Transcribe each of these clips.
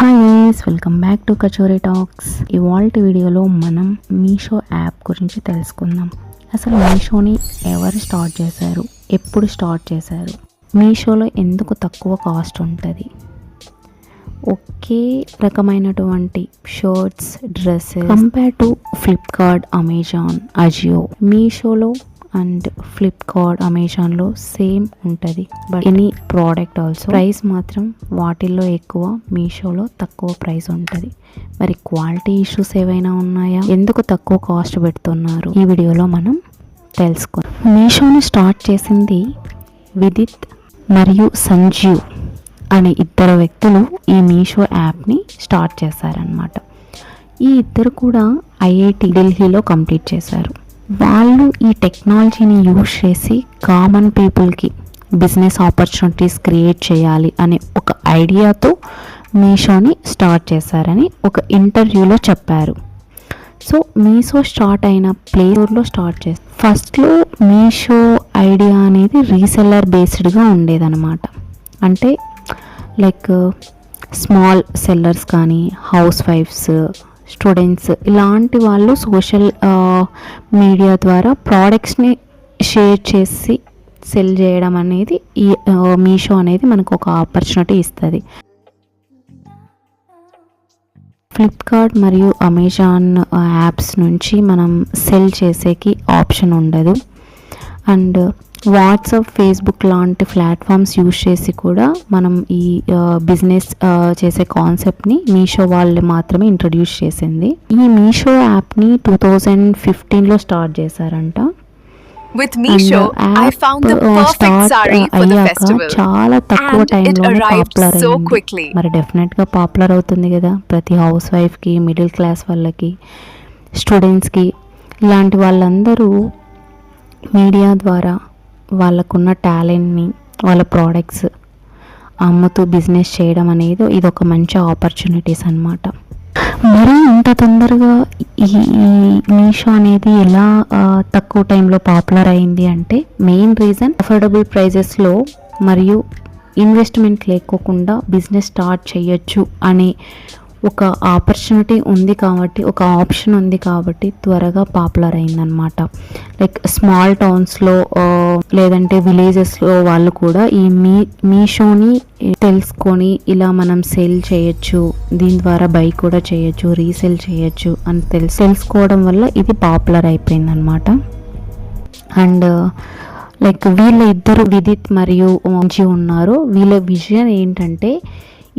Hi guys, welcome back to kachori talks. ఇవాల్టి వీడియోలో మనం మీషో యాప్ గురించి తెలుసుకుందాం. అసలు మీషోని ఎవరు స్టార్ట్ చేశారు, ఎప్పుడు స్టార్ట్ చేశారు, మీషోలో ఎందుకు తక్కువ కాస్ట్ ఉంటుంది, ఒకే రకమైనటువంటి shirts, dresses compare to Flipkart, Amazon, Ajio. మీషోలో అండ్ ఫ్లిప్కార్ట్, అమెజాన్లో సేమ్ ఉంటుంది, but any product also price మాత్రం వాటిల్లో ఎక్కువ, మీషోలో తక్కువ ప్రైస్ ఉంటుంది. మరి క్వాలిటీ ఇష్యూస్ ఏవైనా ఉన్నాయా, ఎందుకు తక్కువ కాస్ట్ పెడుతున్నారు, ఈ వీడియోలో మనం తెలుసుకుందాం. మీషోని స్టార్ట్ చేసింది విదిత్ మరియు సంజీవ్ అనే ఇద్దరు వ్యక్తులు ఈ మీషో యాప్ని స్టార్ట్ చేశారనమాట. ఈ ఇద్దరు కూడా ఐఐటి ఢిల్లీలో కంప్లీట్ చేశారు. వాళ్ళు ఈ టెక్నాలజీని యూజ్ చేసి కామన్ పీపుల్కి బిజినెస్ ఆపర్చునిటీస్ క్రియేట్ చేయాలి అనే ఒక ఐడియాతో మీషోని స్టార్ట్ చేశారని ఒక ఇంటర్వ్యూలో చెప్పారు. సో మీషో స్టార్ట్ అయిన ప్లే స్టోర్లో స్టార్ట్ చేస్తారు. ఫస్ట్లో మీషో ఐడియా అనేది రీసెల్లర్ బేస్డ్గా ఉండేదన్నమాట. అంటే లైక్ స్మాల్ సెల్లర్స్ కానీ, హౌస్ వైఫ్స్, స్టూడెంట్స్, ఇలాంటి వాళ్ళు సోషల్ మీడియా ద్వారా ప్రోడక్ట్స్ని షేర్ చేసి సెల్ చేయడం అనేది ఈ మీషో అనేది మనకు ఒక ఆపర్చునిటీ ఇస్తుంది. ఫ్లిప్కార్ట్ మరియు అమెజాన్ యాప్స్ నుంచి మనం సెల్ చేసేకి ఆప్షన్ ఉండదు. అండ్ వాట్సాప్, ఫేస్బుక్ లాంటి ప్లాట్ఫామ్స్ యూజ్ చేసి కూడా మనం ఈ బిజినెస్ చేసే కాన్సెప్ట్ని మీషో వాళ్ళు మాత్రమే ఇంట్రడ్యూస్ చేసింది. ఈ మీషో యాప్ని 2015లో స్టార్ట్ చేశారంట. చాలా తక్కువ టైంలోనే పాపులర్ అయింది. మరి డెఫినెట్గా పాపులర్ అవుతుంది కదా, ప్రతి హౌస్ వైఫ్కి, మిడిల్ క్లాస్ వాళ్ళకి, స్టూడెంట్స్కి, ఇలాంటి వాళ్ళందరూ మీడియా ద్వారా వాళ్ళకున్న టాలెంట్ని, వాళ్ళ ప్రోడక్ట్స్ అమ్ముతూ బిజినెస్ చేయడం అనేది ఇది ఒక మంచి ఆపర్చునిటీస్ అన్నమాట. మరి ఇంత తొందరగా ఈ మీషో అనేది ఎలా తక్కువ టైంలో పాపులర్ అయింది అంటే మెయిన్ రీజన్ అఫోర్డబుల్ ప్రైజెస్లో మరియు ఇన్వెస్ట్మెంట్ లేకోకుండా బిజినెస్ స్టార్ట్ చేయొచ్చు అనే ఒక ఆపర్చునిటీ ఉంది కాబట్టి, ఒక ఆప్షన్ ఉంది కాబట్టి త్వరగా పాపులర్ అయిందనమాట. లైక్ స్మాల్ టౌన్స్లో లేదంటే విలేజెస్లో వాళ్ళు కూడా ఈ మీషోని తెలుసుకొని ఇలా మనం సేల్ చేయొచ్చు, దీని ద్వారా బై కూడా చేయొచ్చు, రీసేల్ చేయొచ్చు అని తెలుసుకోవడం వల్ల ఇది పాపులర్ అయిపోయిందనమాట. అండ్ లైక్ వీళ్ళ ఇద్దరు విదిత్ మరియు మంచి ఉన్నారు. వీళ్ళ విజన్ ఏంటంటే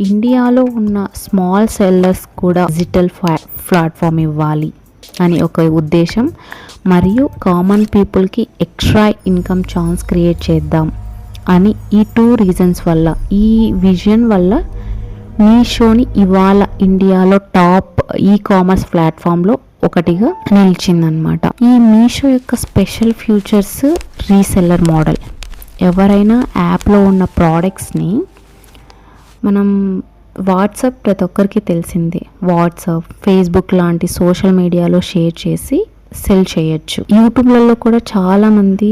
ఇండియాలో ఉన్న స్మాల్ సెల్లర్స్ కూడా డిజిటల్ ప్లాట్ఫామ్ ఇవ్వాలి అని ఒక ఉద్దేశం, మరియు కామన్ పీపుల్కి ఎక్స్ట్రా ఇన్కమ్ ఛాన్స్ క్రియేట్ చేద్దాం అని ఈ 2 రీజన్స్ వల్ల, ఈ విజన్ వల్ల మీషోని ఇవాళ ఇండియాలో టాప్ ఈ కామర్స్ ప్లాట్ఫామ్లో ఒకటిగా నిలిచిందనమాట. ఈ మీషో యొక్క స్పెషల్ ఫీచర్స్ రీసెల్లర్ మోడల్. ఎవరైనా యాప్లో ఉన్న ప్రోడక్ట్స్ని మనం వాట్సాప్, ప్రతి ఒక్కరికి తెలిసిందే, వాట్సాప్, ఫేస్బుక్ లాంటి సోషల్ మీడియాలో షేర్ చేసి సెల్ చేయొచ్చు. యూట్యూబ్లలో కూడా చాలామంది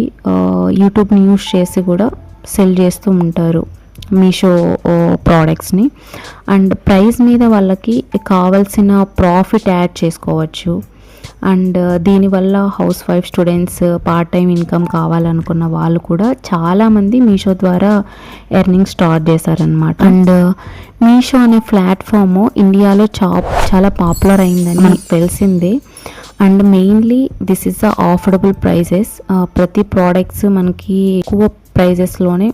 యూట్యూబ్ని యూజ్ చేసి కూడా సెల్ చేస్తూ ఉంటారు మీషో ప్రోడక్ట్స్ని. అండ్ ప్రైస్ మీద వాళ్ళకి కావాల్సిన ప్రాఫిట్ యాడ్ చేసుకోవచ్చు. అండ్ దీనివల్ల house wife, students, part time income కావాలనుకున్న వాళ్ళు కూడా చాలామంది మీషో ద్వారా ఎర్నింగ్ స్టార్ట్ చేశారనమాట. అండ్ మీషో అనే ప్లాట్ఫామ్ ఇండియాలో చాలా పాపులర్ అయిందని మనకు తెలిసిందే. And mainly this is the affordable prices. ప్రతి ప్రోడక్ట్స్ మనకి ఎక్కువ ప్రైజెస్లోనే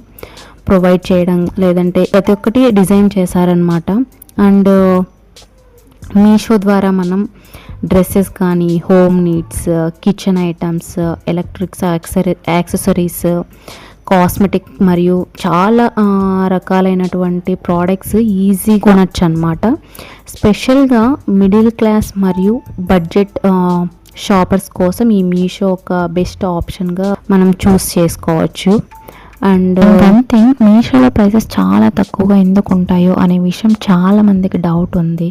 ప్రొవైడ్ చేయడం, లేదంటే ప్రతి ఒక్కటి డిజైన్ చేశారనమాట. అండ్ మీషో ద్వారా మనం డ్రెస్సెస్ కానీ, home needs, kitchen items, electrics, accessories, cosmetic మరియు చాలా రకాలైనటువంటి ప్రోడక్ట్స్ ఈజీ కొనొచ్చు అనమాట. స్పెషల్గా మిడిల్ క్లాస్ మరియు బడ్జెట్ షాపర్స్ కోసం ఈ మీషో ఒక బెస్ట్ ఆప్షన్గా మనం చూస్ చేసుకోవచ్చు. అండ్ వన్ థింగ్, మీషోలో ప్రైసెస్ చాలా తక్కువగా ఎందుకు ఉంటాయో అనే విషయం చాలా మందికి డౌట్ ఉంది.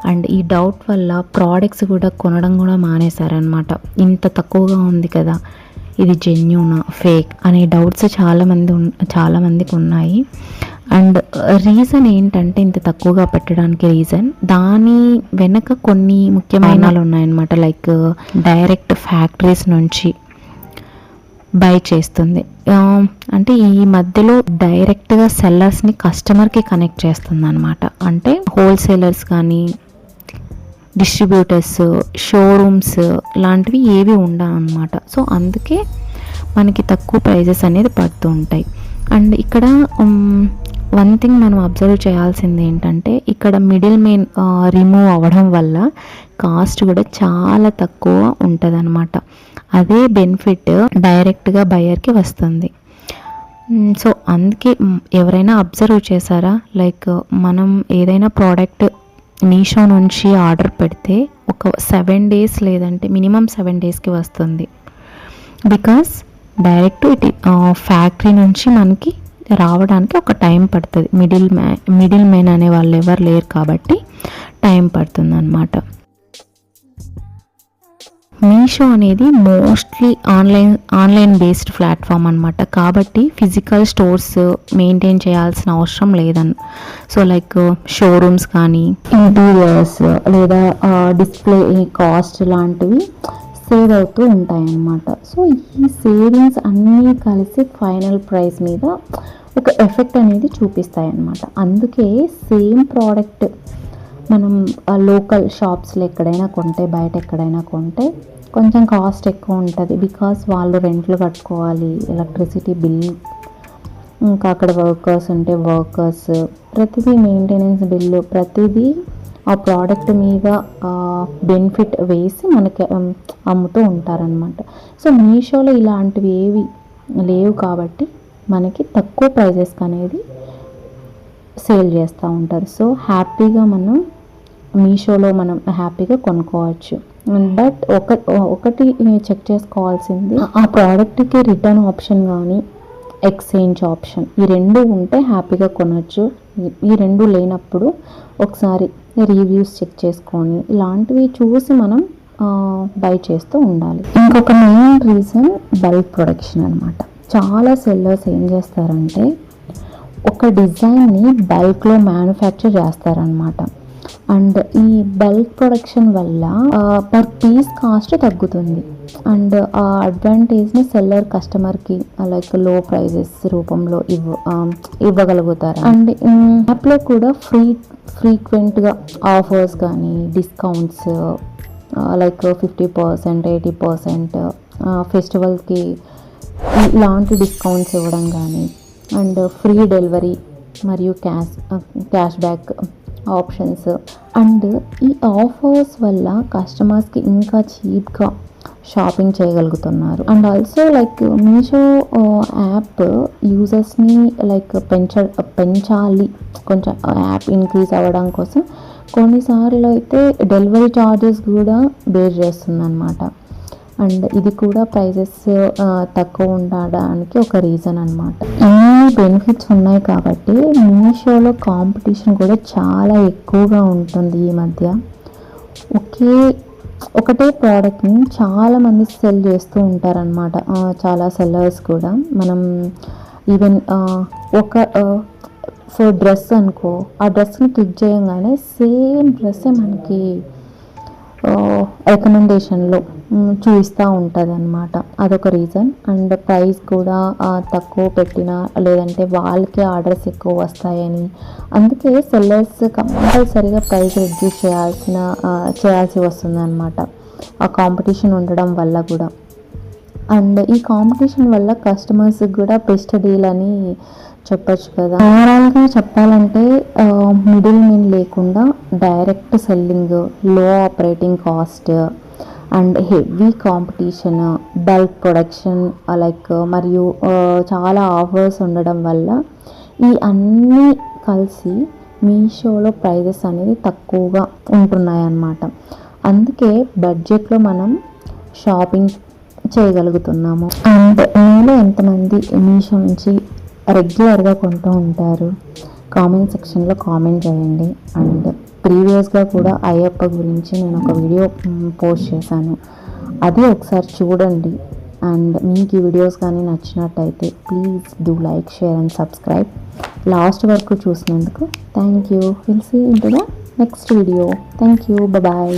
అండ్ ఈ డౌట్ వల్ల ప్రోడక్ట్స్ కూడా కొనడం కూడా మానేశారనమాట. ఇంత తక్కువగా ఉంది కదా, ఇది జెన్యూనా, ఫేక్ అనే డౌట్స్ చాలామందికి ఉన్నాయి. అండ్ రీజన్ ఏంటంటే ఇంత తక్కువగా పెట్టడానికి రీజన్ దాని వెనక కొన్ని ముఖ్యమైనలు ఉన్నాయన్నమాట. లైక్ డైరెక్ట్ ఫ్యాక్టరీస్ నుంచి బై చేస్తుంది. అంటే ఈ మధ్యలో డైరెక్ట్గా సెల్లర్స్ని కస్టమర్కి కనెక్ట్ చేస్తుంది అనమాట. అంటే హోల్సేలర్స్ కానీ డిస్ట్రిబ్యూటర్స్, షోరూమ్స్ లాంటివి ఏవి ఉండవు అనమాట. సో అందుకే మనకి తక్కువ ప్రైజెస్ అనేది పడుతూ ఉంటాయి. అండ్ ఇక్కడ వన్ థింగ్ మనం అబ్జర్వ్ చేయాల్సింది ఏంటంటే ఇక్కడ మిడిల్ మెయిన్ రిమూవ్ అవ్వడం వల్ల కాస్ట్ కూడా చాలా తక్కువ ఉంటుంది అనమాట. అదే బెనిఫిట్ డైరెక్ట్గా బయర్కి వస్తుంది. సో అందుకే ఎవరైనా అబ్జర్వ్ చేశారా, లైక్ మనం ఏదైనా ప్రోడక్ట్ మీషో నుంచి ఆర్డర్ పెడితే ఒక 7 days లేదంటే మినిమం 7 daysకి వస్తుంది. బికాస్ డైరెక్ట్ ఇటు ఫ్యాక్టరీ నుంచి మనకి రావడానికి ఒక టైం పడుతుంది. మిడిల్ మ్యాన్ అనే వాళ్ళు ఎవరు లేరు కాబట్టి టైం పడుతుంది అన్నమాట. మీషో అనేది మోస్ట్లీ ఆన్లైన్ బేస్డ్ ప్లాట్ఫామ్ అనమాట. కాబట్టి ఫిజికల్ స్టోర్స్ మెయింటైన్ చేయాల్సిన అవసరం లేదని. సో లైక్ షోరూమ్స్ కానీ ఇంటీరియర్స్ లేదా డిస్ప్లే కాస్ట్ లాంటివి సేవ్ అవుతూ ఉంటాయన్నమాట. సో ఈ సేవింగ్స్ అన్నీ కలిసి ఫైనల్ ప్రైస్ మీద ఒక ఎఫెక్ట్ అనేది చూపిస్తాయి అన్నమాట. అందుకే సేమ్ ప్రోడక్ట్ మనం లోకల్ షాప్స్లో ఎక్కడైనా కొంటే, బయట ఎక్కడైనా కొంటే కొంచెం కాస్ట్ ఎక్కువ ఉంటుంది. బికాస్ వాళ్ళు రెంట్లు కట్టుకోవాలి, ఎలక్ట్రిసిటీ బిల్, ఇంకా అక్కడ వర్కర్స్ ఉంటే వర్కర్స్, ప్రతిదీ మెయింటెనెన్స్ బిల్లు, ప్రతిదీ ఆ ప్రోడక్ట్ మీద బెనిఫిట్ వేసి మనకి అమ్ముతూ ఉంటారనమాట. సో మీషోలో ఇలాంటివి ఏవి లేవు కాబట్టి మనకి తక్కువ ప్రైజెస్కి అనేది సేల్ చేస్తూ ఉంటారు. సో హ్యాపీగా మనం మీషోలో మనం హ్యాపీగా కొనుక్కోవచ్చు. బట్ ఒకటి చెక్ చేసుకోవాల్సింది, ఆ ప్రోడక్ట్కి రిటర్న్ ఆప్షన్ కానీ ఎక్స్చేంజ్ ఆప్షన్ ఈ రెండు ఉంటే హ్యాపీగా కొనవచ్చు. ఈ రెండు లేనప్పుడు ఒకసారి రివ్యూస్ చెక్ చేసుకొని ఇలాంటివి చూసి మనం బై చేస్తూ ఉండాలి. ఇంకొక మెయిన్ రీజన్ బల్క్ ప్రొడక్షన్ అనమాట. చాలా సెల్లర్స్ ఏం చేస్తారంటే ఒక డిజైన్ని బల్క్లో మ్యానుఫ్యాక్చర్ చేస్తారనమాట. అండ్ ఈ బల్క్ ప్రొడక్షన్ వల్ల పర్ పీస్ కాస్ట్ తగ్గుతుంది. అండ్ ఆ అడ్వాంటేజ్ని సెల్లర్ కస్టమర్కి లైక్ లో ప్రైజెస్ రూపంలో ఇవ్వగలుగుతారు. అండ్ యాప్లో కూడా ఫ్రీక్వెంట్గా ఆఫర్స్ కానీ డిస్కౌంట్స్ లైక్ 50%, 80% ఫెస్టివల్కి ఇలాంటి డిస్కౌంట్స్ ఇవ్వడం కానీ, అండ్ ఫ్రీ డెలివరీ మరియు క్యాష్ బ్యాక్ ఆప్షన్స్. అండ్ ఈ ఆఫర్స్ వల్ల కస్టమర్స్కి ఇంకా చీప్గా షాపింగ్ చేయగలుగుతున్నారు. And also like Meesho app యూజర్స్ని లైక్ పెంచాలి, కొంచెం యాప్ ఇంక్రీజ్ అవ్వడం కోసం కొన్నిసార్లు అయితే డెలివరీ ఛార్జెస్ కూడా బేర్ చేస్తుంది అనమాట. అండ్ ఇది కూడా ప్రైజెస్ తక్కువ ఉండడానికి ఒక రీజన్ అనమాట. ఇన్ని బెనిఫిట్స్ ఉన్నాయి కాబట్టి మీషోలో కాంపిటీషన్ కూడా చాలా ఎక్కువగా ఉంటుంది. ఈ మధ్య ఒకటే ప్రోడక్ట్ని చాలామంది సెల్ చేస్తూ ఉంటారనమాట. చాలా సెల్లర్స్ కూడా మనం ఈవెన్ ఫర్ డ్రెస్ అనుకో, ఆ డ్రెస్ని క్లిక్ చేయగానే సేమ్ డ్రెస్సే మనకి రికమెండేషన్లో చూస్తూ ఉంటుంది అనమాట. అదొక రీజన్. అండ్ ప్రైస్ కూడా తక్కువ పెట్టినా లేదంటే వాళ్ళకే ఆర్డర్స్ ఎక్కువ వస్తాయని, అందుకే సెల్లర్స్ కంపల్సరీగా ప్రైస్ రెడ్యూస్ చేయాల్సి వస్తుంది అనమాట, ఆ కాంపిటీషన్ ఉండడం వల్ల కూడా. అండ్ ఈ కాంపిటీషన్ వల్ల కస్టమర్స్కి కూడా బెస్ట్ డీల్ అని చెప్పచ్చు కదా. ఓవరాల్గా చెప్పాలంటే మిడిల్ మెయిన్ లేకుండా డైరెక్ట్ సెల్లింగ్, లో operating cost and heavy competition, bulk production like మరియు చాలా ఆఫర్స్ ఉండడం వల్ల ఈ అన్నీ కలిసి మీషోలో ప్రైజెస్ అనేది తక్కువగా ఉంటున్నాయన్నమాట. అందుకే బడ్జెట్లో మనం షాపింగ్ చేయగలుగుతున్నాము. అండ్ మీలో ఎంతమంది మీషో నుంచి రెగ్యులర్గా కొంటూ ఉంటారు? కామెంట్ సెక్షన్లో కామెంట్ చేయండి. అండ్ ప్రీవియస్గా కూడా అయ్యప్ప గురించి నేను ఒక వీడియో పోస్ట్ చేశాను, అది ఒకసారి చూడండి. అండ్ మీకు ఈ వీడియోస్ కానీ నచ్చినట్టయితే please do like, share and subscribe. Last వరకు చూసినందుకు thank you. Will see in to the next video. Thank you. Bye.